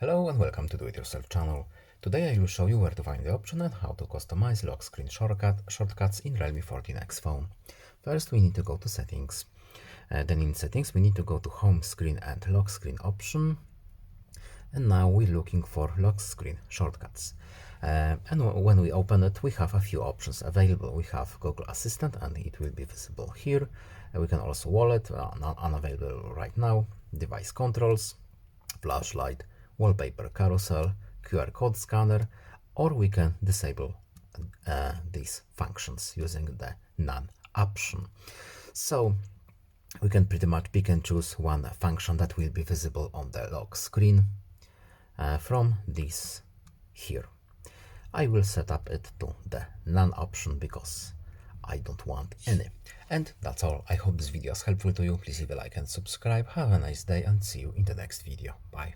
Hello and welcome to Do It Yourself channel. Today I will show you where to find the option and how to customize lock screen shortcuts in Realme 14x phone. First we need to go to settings. Then in settings we need to go to home screen and lock screen option. And now we're looking for lock screen shortcuts. And when we open it, we have a few options available. We have Google Assistant and it will be visible here. We can also wallet, unavailable right now, device controls, flashlight, wallpaper carousel, QR code scanner, or we can disable these functions using the none option. So we can pretty much pick and choose one function that will be visible on the lock screen from this here. I will set up it to the none option because I don't want any. And that's all. I hope this video is helpful to you. Please leave a like and subscribe. Have a nice day and see you in the next video. Bye.